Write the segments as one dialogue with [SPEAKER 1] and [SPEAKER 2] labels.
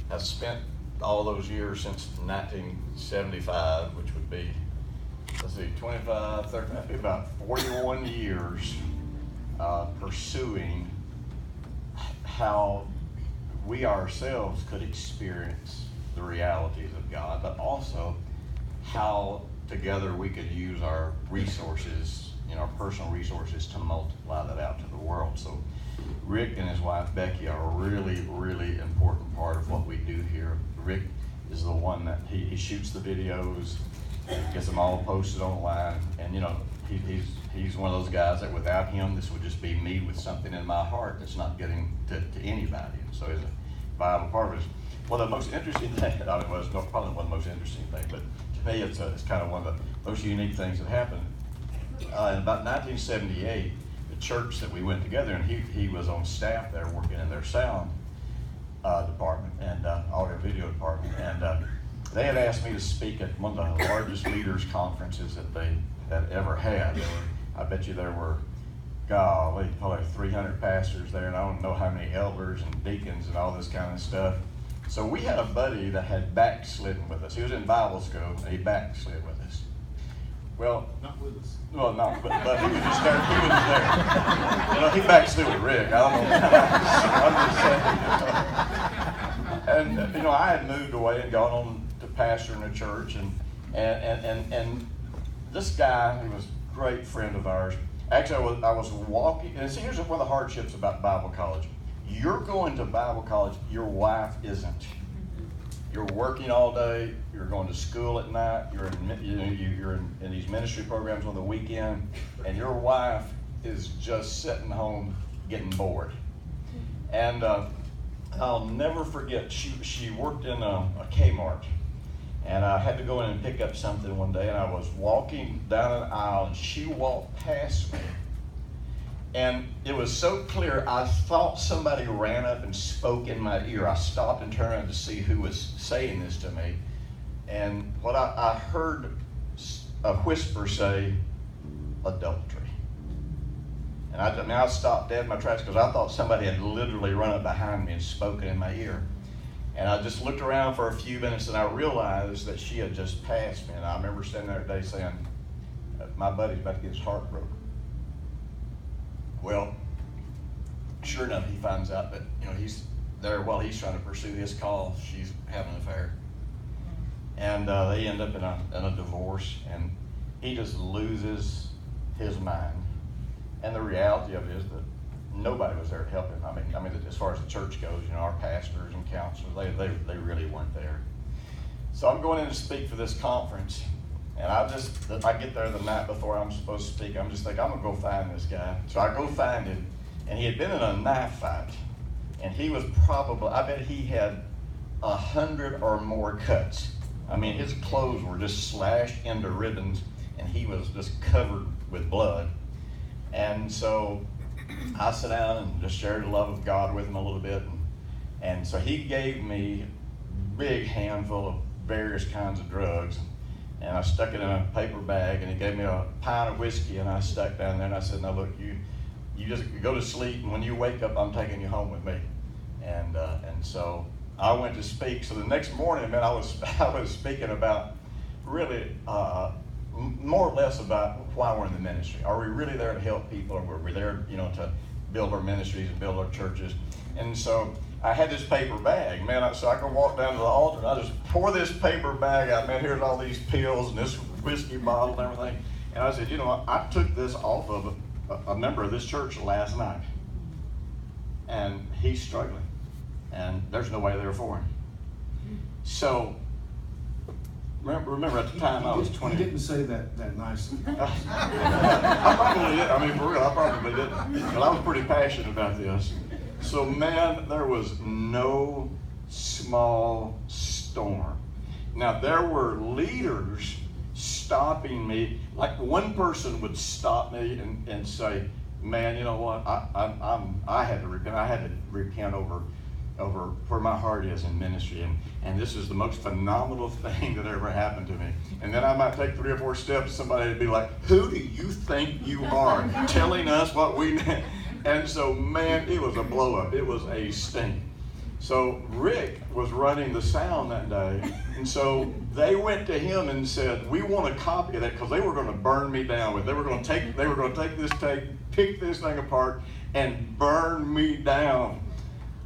[SPEAKER 1] has spent all those years since 1975, which would be, 25, 30, that'd be about 41 years pursuing how we ourselves could experience the realities of God, but also how together we could use our resources, our personal resources, to multiply that out to the world. So Rick and his wife Becky are a really, really important part of what we do here. Rick is the one that he shoots the videos, gets them all posted online, and he's one of those guys that without him, this would just be me with something in my heart that's not getting to anybody. And so he's a vital part of it. Well, the most interesting thing, probably one of the most interesting things, but to me it's kind of one of the most unique things that happened. In about 1978, the church that we went together, and he was on staff there working in their sound department and audio video department, and they had asked me to speak at one of the largest leaders conferences that they had ever had. I bet you there were, golly, probably 300 pastors there, and I don't know how many elders and deacons and all this kind of stuff. So we had a buddy that had backslidden with us. He was in Bible school, and he backslid with us. Well,
[SPEAKER 2] not with us.
[SPEAKER 1] Well, no, but he was just there. He was there. He backslid with Rick. I don't know. I'm just saying. And I had moved away and gone on to pastor in a church, and this guy, who was a great friend of ours. Actually, I was walking, and see, here's one of the hardships about Bible college. You're going to Bible college, your wife isn't. You're working all day, you're going to school at night, you're in these ministry programs on the weekend, and your wife is just sitting home getting bored. And I'll never forget, she worked in a Kmart, and I had to go in and pick up something one day, and I was walking down an aisle, and she walked past me. And it was so clear, I thought somebody ran up and spoke in my ear. I stopped and turned around to see who was saying this to me. And what I heard a whisper say, adultery. And I stopped dead in my tracks because I thought somebody had literally run up behind me and spoken in my ear. And I just looked around for a few minutes, and I realized that she had just passed me. And I remember standing there today saying, my buddy's about to get his heart broken. Well, sure enough, he finds out that he's there while he's trying to pursue his call. She's having an affair, and they end up in a divorce, and he just loses his mind. And the reality of it is that nobody was there to help him. I mean, as far as the church goes, our pastors and counselors, they really weren't there. So I'm going in to speak for this conference. And I get there the night before I'm supposed to speak. I'm just thinking, I'm going to go find this guy. So I go find him. And he had been in a knife fight. And he was probably, I bet he had 100 or more cuts. I mean, his clothes were just slashed into ribbons. And he was just covered with blood. And so I sat down and just shared the love of God with him a little bit. And so he gave me a big handful of various kinds of drugs. And I stuck it in a paper bag, and he gave me a pint of whiskey, and I stuck down there, and I said, now look, you just go to sleep, and when you wake up, I'm taking you home with me. And so I went to speak. So the next morning, man, I was speaking about really more or less about why we're in the ministry. Are we really there to help people, or were we there, to build our ministries and build our churches? And so I had this paper bag, man, so I could walk down to the altar and I just pour this paper bag out, man, here's all these pills and this whiskey bottle and everything. And I said, I took this off of a member of this church last night. And he's struggling. And there's no way there for him. So, remember at the time I was 20.
[SPEAKER 2] You didn't say that nicely.
[SPEAKER 1] I probably did. I mean, for real, I probably didn't. But I was pretty passionate about this. So, man, there was no small storm. Now, there were leaders stopping me. Like, one person would stop me and say, man, you know what, I had to repent. I had to repent over where my heart is in ministry. And this is the most phenomenal thing that ever happened to me. And then I might take 3 or 4 steps. Somebody would be like, who do you think you are telling us what we need? And so, man, it was a blow up. It was a sting. So Rick was running the sound that day, and so they went to him and said, "We want a copy of that," because they were going to burn me down with it. They were going to take this tape, pick this thing apart, and burn me down.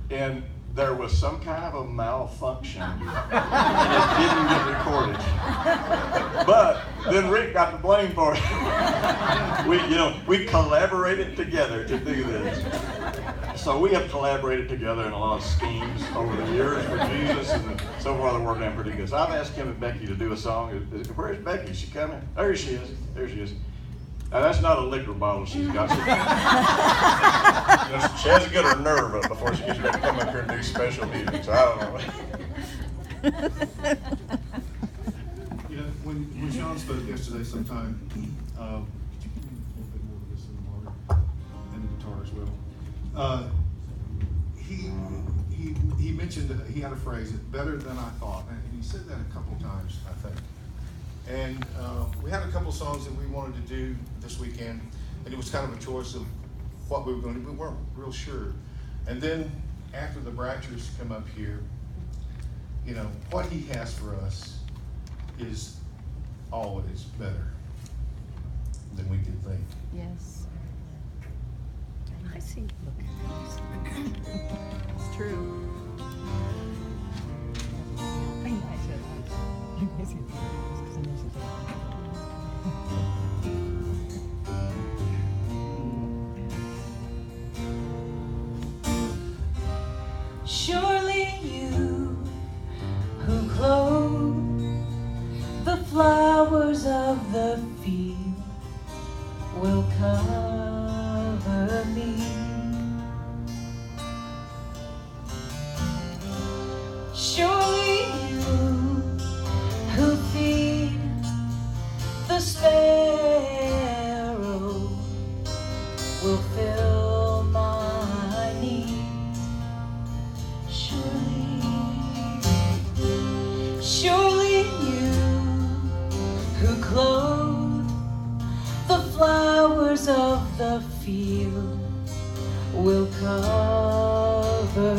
[SPEAKER 1] And there was some kind of a malfunction, and it didn't get recorded. But then Rick got the blame for it. We collaborated together to do this. So we have collaborated together in a lot of schemes over the years for Jesus, and so far they're working out pretty good. So I've asked him and Becky to do a song. Where's Becky? Is she coming? There she is. There she is. Now that's not a liquor bottle she's got. She has to get her nerve up before she gets ready to come up here and do special meetings. I don't know.
[SPEAKER 2] When Sean spoke yesterday sometime, a little bit more of this in the water and the guitar as well. He mentioned that he had a phrase, "better than I thought," and he said that a couple times, I think. And we had a couple songs that we wanted to do this weekend, and it was kind of a choice of what we were going to do. We weren't real sure. And then after the Bratchers come up here, what he has for us is always better than we could think.
[SPEAKER 3] Yes. I see. It's true.
[SPEAKER 4] Surely you who clothe the flowers of the field will cover me. Surely you who feed the sparrow will fill my need. Surely you who clothe the flowers of the field will cover